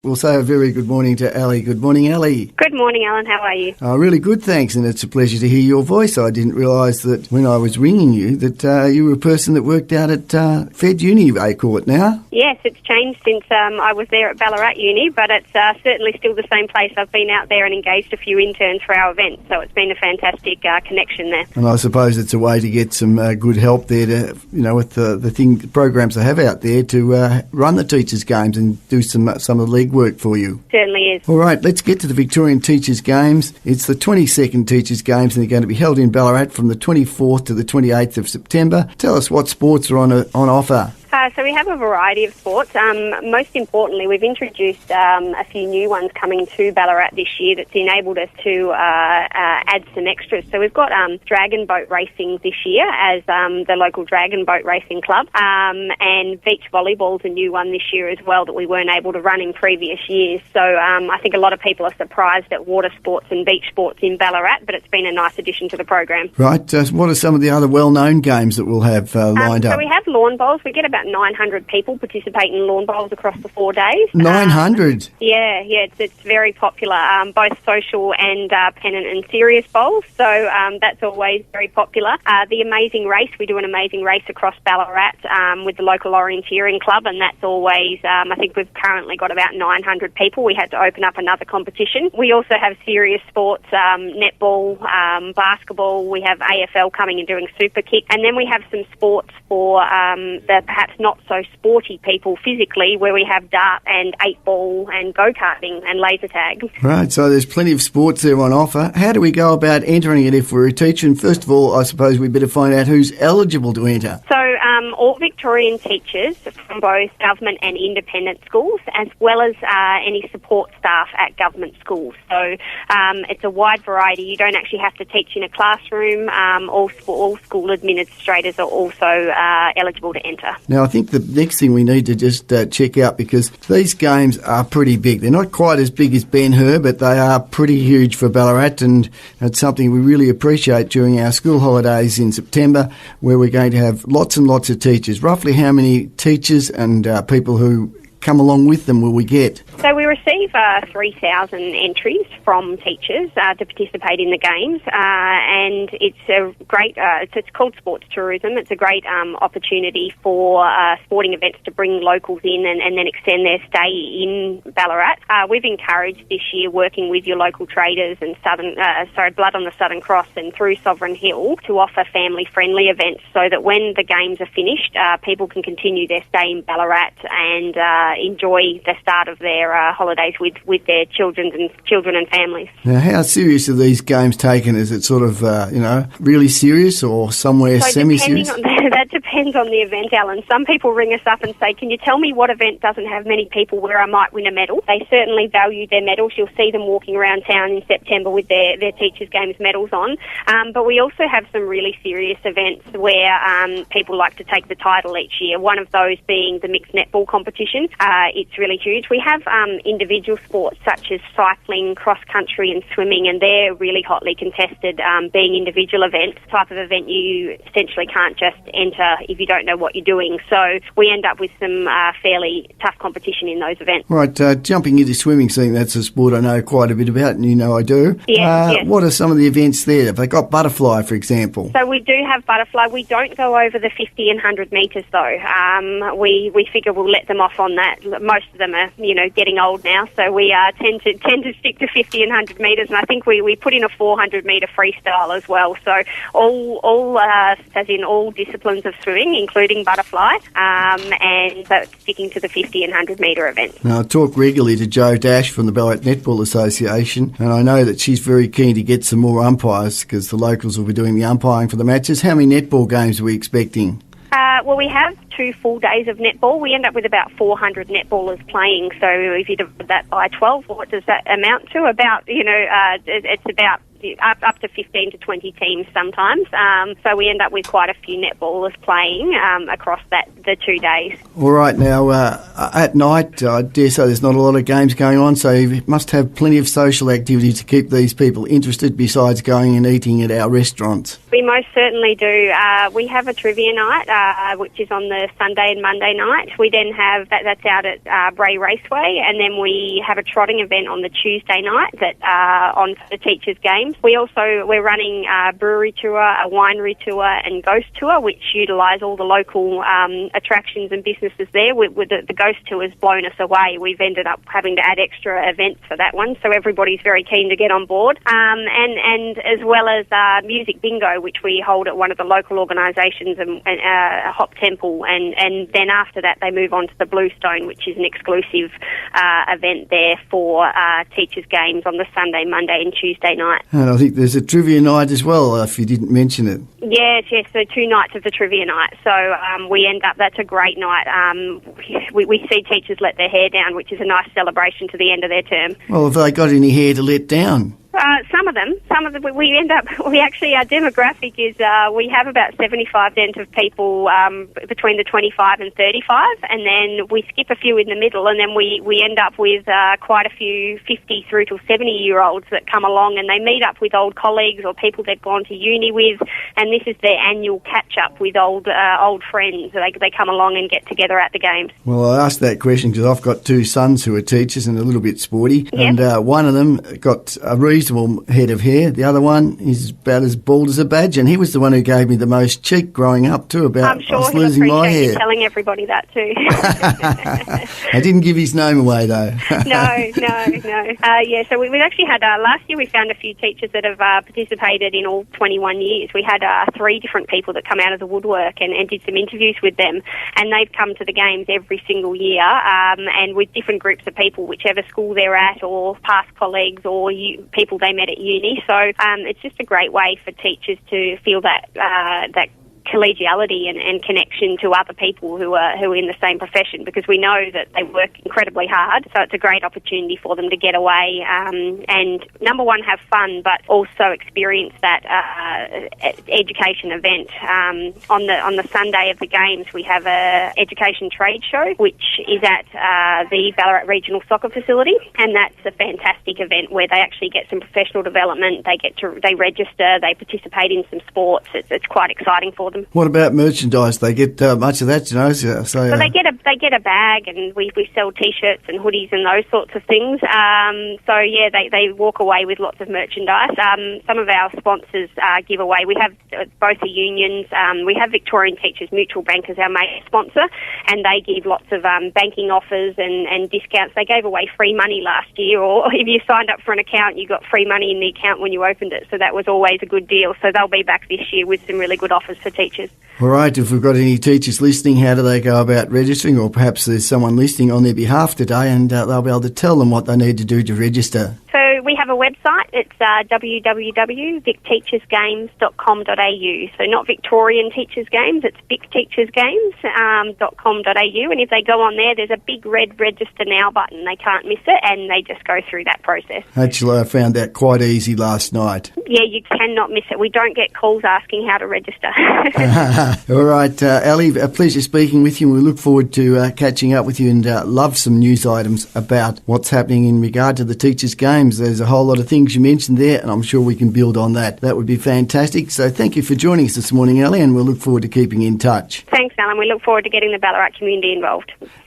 We'll say a very good morning to Ailie. Good morning, Ailie. Good morning, Alan. How are you? Really good, thanks, and it's a pleasure to hear your voice. I didn't realise that when I was ringing you that you were a person that worked out at Fed Uni, they call it now. Yes, it's changed since I was there at Ballarat Uni, but it's certainly still the same place. I've been out there and engaged a few interns for our events, so it's been a fantastic connection there. And I suppose it's a way to get some good help there to, with the programs they have out there to run the teachers' games and do some of the legwork for you. Certainly is. All right, let's get to the Victorian Teachers' Games. It's the 22nd Teachers' Games, and they're going to be held in Ballarat from the 24th to the 28th of September. Tell us what sports are on offer. So we have a variety of sports. Most importantly, we've introduced a few new ones coming to Ballarat this year that's enabled us to add some extras. So we've got dragon boat racing this year as the local dragon boat racing club, and beach volleyball's a new one this year as well that we weren't able to run in previous years. So I think a lot of people are surprised at water sports and beach sports in Ballarat, but it's been a nice addition to the program. Right. What are some of the other well-known games that we'll have lined up? So we have lawn bowls. We get about 900 people participate in lawn bowls across the 4 days. 900? Yeah, it's very popular, both social and pennant and serious bowls, so that's always very popular. The amazing race, we do an amazing race across Ballarat with the local orienteering club, and that's always, I think we've currently got about 900 people. We had to open up another competition. We also have serious sports, netball, basketball. We have AFL coming and doing super kick, and then we have some sports for the perhaps not so sporty people physically, where we have dart and 8-ball and go-karting and laser tag. Right, so there's plenty of sports there on offer. How do we go about entering it if we're a teacher? And first of all, I suppose we better find out who's eligible to enter. So all Victorian teachers from both government and independent schools, as well as any support staff at government schools. So it's a wide variety. You don't actually have to teach in a classroom. All school administrators are also eligible to enter. Now, I think the next thing we need to just check out, because these games are pretty big. They're not quite as big as Ben-Hur, but they are pretty huge for Ballarat, and it's something we really appreciate during our school holidays in September, where we're going to have lots and lots of teachers. Roughly how many teachers and people who come along with them will we get? So we receive 3,000 entries from teachers to participate in the games, and it's a great, it's called sports tourism. It's a great opportunity for sporting events to bring locals in and then extend their stay in Ballarat. We've encouraged this year, working with your local traders and Blood on the Southern Cross and through Sovereign Hill, to offer family-friendly events so that when the games are finished, people can continue their stay in Ballarat and enjoy the start of their holidays with their children and families. Now, how serious are these games taken? Is it sort of, really serious or somewhere semi-serious? That depends on the event, Alan. Some people ring us up and say, can you tell me what event doesn't have many people where I might win a medal? They certainly value their medals. You'll see them walking around town in September with their Teachers' Games medals on. But we also have some really serious events where people like to take the title each year, one of those being the mixed netball competition. It's really huge. We have individual sports such as cycling, cross-country and swimming, and they're really hotly contested, being individual events, type of event you essentially can't just enter if you don't know what you're doing. So we end up with some fairly tough competition in those events. Right, jumping into swimming, seeing that's a sport I know quite a bit about, and you know I do. Yes. What are some of the events there? Have they got butterfly, for example? So we do have butterfly. We don't go over the 50 and 100 metres though. We figure we'll let them off on that. Most of them are, getting old now, so we tend to stick to 50 and 100 metres, and I think we put in a 400 metre freestyle as well. So all disciplines of swimming, including butterfly, and so sticking to the 50 and 100 metre events. Now, I talk regularly to Jo Dash from the Ballarat Netball Association, and I know that she's very keen to get some more umpires because the locals will be doing the umpiring for the matches. How many netball games are we expecting? Well, we have 2 full days of netball. We end up with about 400 netballers playing. So if you divide that by 12, what does that amount to? About, it's about up to 15 to 20 teams sometimes. So we end up with quite a few netballers playing across the 2 days. All right, now at night, I dare say there's not a lot of games going on, so you must have plenty of social activity to keep these people interested besides going and eating at our restaurants. We most certainly do. We have a trivia night, which is on the Sunday and Monday night. We then have that's out at Bray Raceway, and then we have a trotting event on the Tuesday night that on the teachers' games. We're running a brewery tour, a winery tour, and ghost tour, which utilise all the local attractions and businesses there. With the ghost tour has blown us away. We've ended up having to add extra events for that one, so everybody's very keen to get on board. And as well as music bingo, which we hold at one of the local organisations and Hop Temple, and then after that they move on to the Bluestone, which is an exclusive event there for teachers' games on the Sunday, Monday and Tuesday night. And I think there's a trivia night as well, if you didn't mention it. Yes, so 2 nights of the trivia night. So we end up, that's a great night. We see teachers let their hair down, which is a nice celebration to the end of their term. Well, have they got any hair to let down? Some of them, we actually, our demographic is, we have about 75% of people between the 25 and 35, and then we skip a few in the middle, and then we end up with quite a few 50 through to 70-year-olds that come along, and they meet up with old colleagues or people they've gone to uni with, and this is their annual catch-up with old friends. They come along and get together at the games. Well, I asked that question because I've got 2 sons who are teachers and a little bit sporty, yep. And one of them got a reasonable head of hair. The other one is about as bald as a badger, and he was the one who gave me the most cheek growing up too. I'm sure I was losing my hair. You telling everybody that too. I didn't give his name away though. No. So we've actually had last year we found a few teachers that have participated in all 21 years. We had 3 different people that come out of the woodwork and did some interviews with them, and they've come to the games every single year, and with different groups of people, whichever school they're at, or past colleagues, or people they met at uni. So it's just a great way for teachers to feel that collegiality and connection to other people who are in the same profession, because we know that they work incredibly hard. So it's a great opportunity for them to get away and number one, have fun, but also experience that education event. On the Sunday of the games, we have a education trade show, which is at the Ballarat Regional Soccer Facility, and that's a fantastic event where they actually get some professional development. They register, they participate in some sports. It's quite exciting for them. What about merchandise? They get much of that, you know? So they get a bag, and we sell T-shirts and hoodies and those sorts of things. So yeah, they walk away with lots of merchandise. Some of our sponsors give away. We have both the unions. We have Victorian Teachers Mutual Bank as our main sponsor, and they give lots of banking offers and discounts. They gave away free money last year, or if you signed up for an account, you got free money in the account when you opened it. So that was always a good deal. So they'll be back this year with some really good offers for teachers. All right, if we've got any teachers listening, how do they go about registering? Or perhaps there's someone listening on their behalf today and they'll be able to tell them what they need to do to register. So we have a website. It's www.victeachersgames.com.au. So not Victorian Teachers Games, it's victeachersgames.com.au. And if they go on there, there's a big red register now button. They can't miss it, and they just go through that process. Actually, I found that quite easy last night. Yeah, you cannot miss it. We don't get calls asking how to register. All right, Ailie, a pleasure speaking with you. We look forward to catching up with you, and love some news items about what's happening in regard to the teachers' games. There's a whole lot of things you mentioned there, and I'm sure we can build on that. That would be fantastic. So thank you for joining us this morning, Ailie, and we'll look forward to keeping in touch. Thanks, Alan. We look forward to getting the Ballarat community involved.